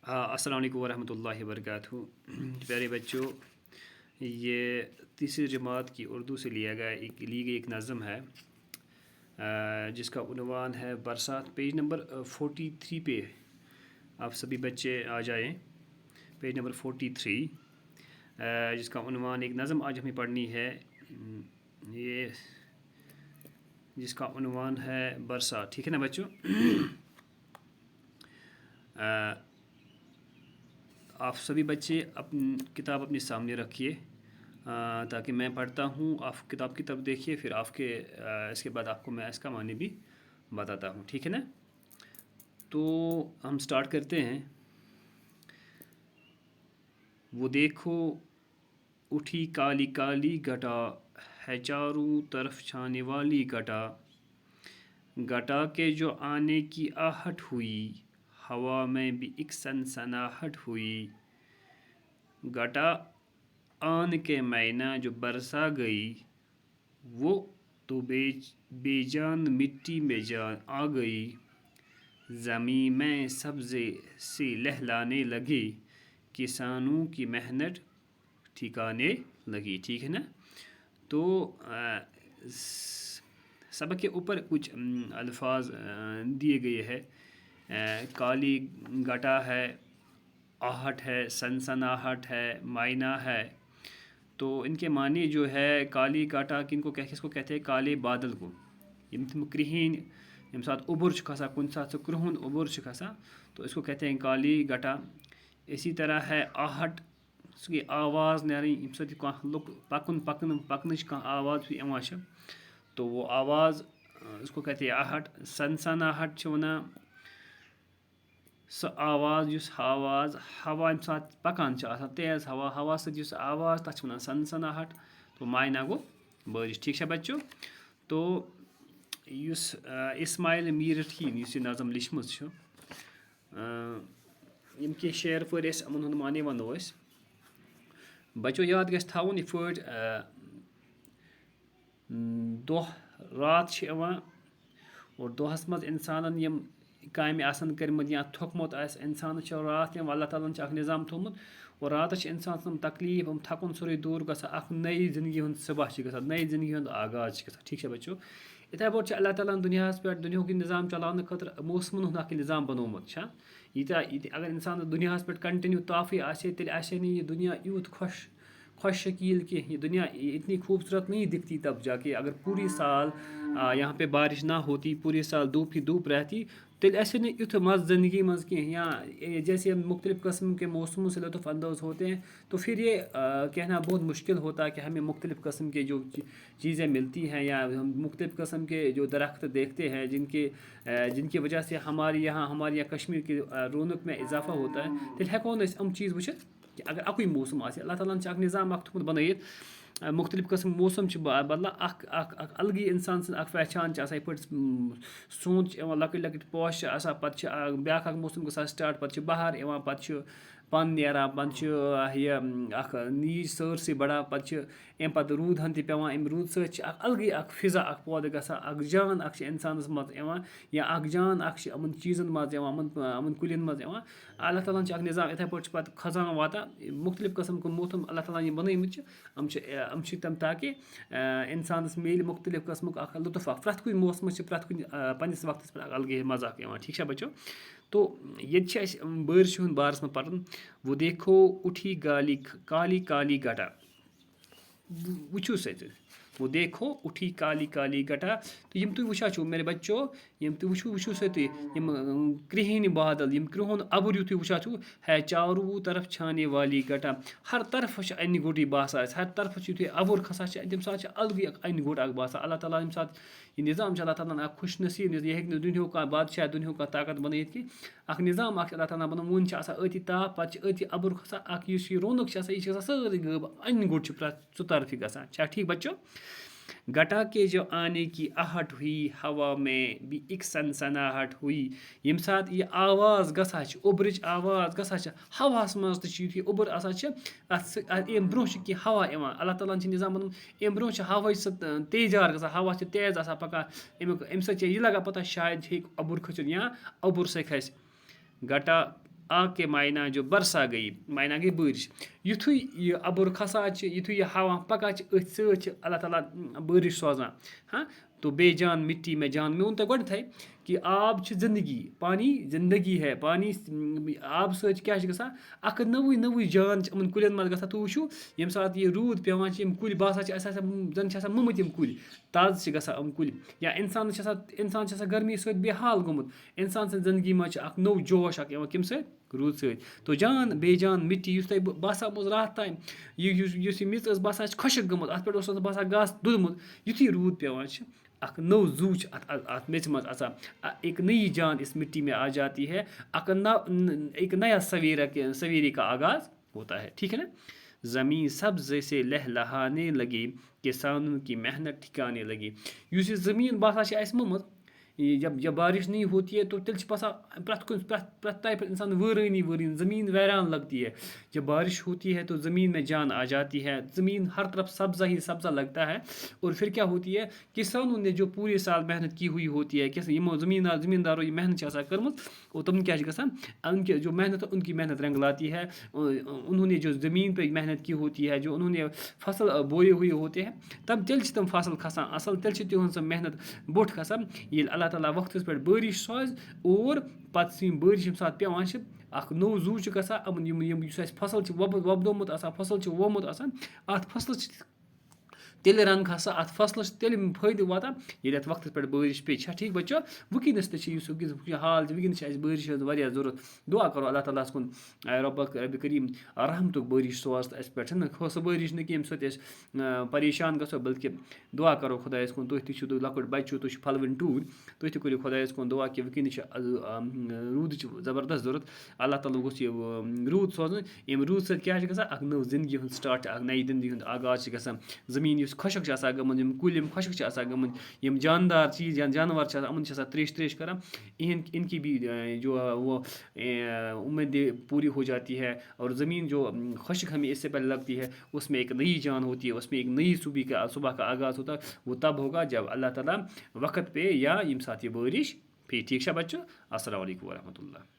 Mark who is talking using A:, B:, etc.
A: अस्सलाम वालेकुम वरहमतुल्लाहि वबरकातुहू। प्यारे बच्चों, ये तीसरी जमात की उर्दू से ली गई एक नज़म है जिसका उन्वान है बरसात। पेज नंबर 43 पे आप सभी बच्चे आ जाएं। पेज नंबर 43 जिसका उन्वान एक नज़म आज हमें पढ़नी है, ये जिसका उन्वान है बरसात। ठीक है ना बच्चों? आप सभी बच्चे किताब अपने सामने रखिए ताकि मैं पढ़ता हूँ, आप किताब की तरफ देखिए, फिर इसके बाद आपको मैं इसका मानी भी बताता हूँ। ठीक है ना? तो हम स्टार्ट करते हैं। वो देखो उठी काली काली घटा है, चारों तरफ छाने वाली घटा। घटा के जो आने की आहट हुई, हवा में भी एक सनसनाहट हुई। घटा आन के मैना जो बरसा गई, वो तो बेजान मिट्टी में जान आ गई। ज़मीं में सब्ज़े से लहलाने लगे, किसानों की मेहनत ठिकाने लगी। ठीक है ना? तो सबक के ऊपर कुछ अल्फाज दिए गए हैं। काली घटा है, आहट है, सनसनाहट है, मायना है। तो इनके मानी जो है, काली घटा किसको कहते हैं? काले बादल को। यम कृहन यम साथ उबुर खसा, कुन साथ क्रुहन उबुर खसा, तो इसको कहते हैं काली घटा। इसी तरह है आहट, उसकी आवाज़ नारी यम साथ लुक पकन आवाज़, तो वो आवाज़ उसको कहते हैं आहट। सनसनाहट वनान सो आवाज़ हवा यम साथ पकान तेज़ हवा सत आवाज़ तक वनान सनसनाहट। तो मायना गो बारिश। ठीक है बच्चों? तो इस्माइल मीर रठीन ये नज़म लिखम यम के शेर पर यमन हुंद मानी वनो बच्चों याद गछ थाउन ये पट दोह रात और दोहस मज इंसानन यम कामें आसन करमत या थोकमुत आस, इंसान रात यम अल्लाह ताला अख निज़ाम थोमुत, और रात इंसान तकलीफ थकुन सोरे दूर गई नई जिंदगी हुंद सुबह गई, नई जिंदगी हुंद आगाज गई। ठीक है बच्चों? इथे पे अल्लाह ताला दुनियास पे दुनिया निज़ाम चलाने खतर मौसमन हुंद अख निज़ाम बनोमुत। अगर इंसान दुनियास पे कंटिन्यू ताफ़ी आसे तेल आसे नहीं ये दुनिया यूत खुश शकील कि ये दुनिया इतनी खूबसूरत नहीं दिखती तब जाके। अगर पूरी साल यहाँ पे बारिश ना होती, पूरी साल धूप ही धूप रहती, तेल ऐसे नहीं युथ मज़ ज़िंदगी मज़ की। या जैसे हम मुख्तलिफ़ कस्म के मौसमों से लुत्फ़अंदोज़ होते हैं, तो फिर ये कहना बहुत मुश्किल होता है कि हमें मुख्तलिफ़ कस्म के जो चीज़ें मिलती हैं, या हम मुख्तलिफ़ कस्म के जो दरख्त देखते हैं जिनकी वजह से हमारे यहाँ कश्मीर की रौनक में इजाफ़ा होता है। तेल हेको हम चीज़ वुचित कि अगर अकुई मौसम आसे, अल्लाह ताला ने निज़ाम थोमुत बनयित, मुख्तलिफ़ कस्म मौसम बदलान अलगी इंसान सं पहचान ये पे सोंत लकट लकट पोश पे ब्या मौसम ग स्टार्ट, पे बहार पे पन नेरान, पे नीज सरसे बढ़ान, पे रूद हन पे रूद सत अलग फिजा पौध ग जान इंसानस मज या जान अमन चीज़न मज अमन कुलिन मज। अल्लाह ताला निज़ाम इथे पे खजान वाता मुख्तलिफ़ कस्म को मौसम अल्लाह ताला बनमत तम ताकि इंसानस मिल मुख्तलिफ़ कस्मुक लुत्फ़ प्रत कुछ मौसम प्रत कुछ पन्निस वक्तस पे अलग मजा ठीक है बच्चों? तो ये बारिश हुंद बारस में पढ़न। वो देखो उठी काली काली घटा, वुचू सत वो देखो उठी काली काली घटा। तो यम तुम वुचा छो मेरे बच्चों, यम तुम वुचू सत यम कृहन बादल, यम कृहन अबुर यु तुम वुचा छो है, चारों तरफ छाने वाली घटा। हर तरफ अन गोटी बासा, हर तरफ यु अबुर खसा तम साथ अलग अन गोट बासा। अल्लाह ताला यम साथ ये निज़ाम अल्लाह ताला खुश नसीब, ये हेक दुनिया का बादशाह दुनिया का ताकत बनयित कि निज़ाम अल्लाह ताला बनो वन अति ताप पे अति अबुर खसा ये रौनक यह सारी गब अन गोट प्रत तरफ ग। ठीक बच्चों? घटा के जो आने की आहट हुई, हवा में भी एक सनसनाहट हुई। यम साथ ये आवाज़ गसा उबरच आवाज़ गसा हवास मज तो उबर अम ब्रोह कि हवा अल्लाह ताला निज़ाम बन अम ब्रोह हवा तेजार ग, हवा तेज पकान अम सत यह लगा पता शायद हे अबुर खसित या अबुर से खस। घटा आ के मायना जो बरसा गई, मायना गई बारिश। युथु यह अबुर खसान, युथु यह हवा पकान, अथ सत अल्लाह ताला बारिश सोजान। हाँ, तो बेजान मिट्टी में जान, मे वोन तुम गोडथै कि आब जिंदगी, पानी जिंदगी है, पानी आब सत क्या गसान अख नवुई नवुई जान यमन कुलियन मज गसान। तुम वुचु यम सात ये रूद पेवान यम कुल बासान जन मुमत यम कुल ताज गसान यम कुल, या इंसान गर्मी सत बेहाल गोमुत, इंसान सद जिंदगी मज अख नौ जोश अख कम सत रूद सत। तो जान बेजान मिट्टी युस तुम बासान रात ताम यह मिच बासान खुशक गमुत, अत पे बासान घास दुदमुत, युथुई रूद पेवान अख नौ जू अत मेच मज आसान, एक नई जान इस मिट्टी में आ जाती है, एक नया सवेरे का आगाज होता है। ठीक है ना। ज़मीन सब्ज़ से लहलहाने लगी, किसानों की मेहनत ठिकाने लगी। युस ज़मीन बासान मुमत, जब बारिश नहीं होती है तो तिल बसान प्रत टाइप इंसान वरानी वरानी, ज़मीन वैरान लगती है। जब बारिश होती है तो ज़मीन में जान आ जाती है, ज़मीन हर तरफ सब्ज़ा ही सब्ज़ा लगता है। और फिर क्या होती है, किसानों ने जो पूरे साल मेहनत की हुई होती है, यमो ज़मींदारों ये मेहनत कर, और तुम क्या गसान उनके जो मेहनत उनकी मेहनत रंग लाती है। उन्होंने जो ज़मीन पर मेहनत की होती है, जो उन्होंने फसल बोए हुए होते हैं, तब तिल तम फसल खसान असल, तिल तिहन सह मेहनत बोट खसान ये अल्लाह ताला वक्तस पे बारिश सोज। और पत्त बारिश यम सात पेवान अख नौ जू गसान, फसल वोबदोमुत फसल वोमुत अत फसल तेल रंग खसान, अत फसल तेल फायदे वातान ये अत वक्त पे बारिश पे। ठीक बच्चों, वुकस हाल वुकस बारिश वारिया जरूरत। दुआ करो अल्लाह ताला कुन रब करीम रहमतुक बारिश सोज अस पे, सह बारिश न कि यम सत परेशान गो, बल्कि दुआ करो खुदायस कुन, तुम तु लकुट बच्चो, तुम फलवन टूर, तुम तु करो खुदायस कुन दुआ कि वुकस रूद ज़बरदस्त जरूरत। अल्लाह ताला गोस रूद सोजन, यम रूद सत क्या गसान अख नौ जिंदगी हूँ स्टार्ट, अख नई जिंदगी हूँ आगाज गसान। ज़मीन खुशक गमुत, यम कुल खुशक गमुत, यम जानदार चीज़ या जानवर अमन त्रेश करान, इनकी भी जो वो उम्मीदें पूरी हो जाती है। और ज़मीन जो खुशक हमें इससे पहले लगती है, उसमें एक नई जान होती है, उसमें एक नई सुबह का आगाज़ होता है। वो तब होगा जब अल्लाह ताला वक्त पे या यम साथ ये बारिश पे। ठीक है बच्चों, अस्सलाम वालेकुम वरहमतुल्लाह।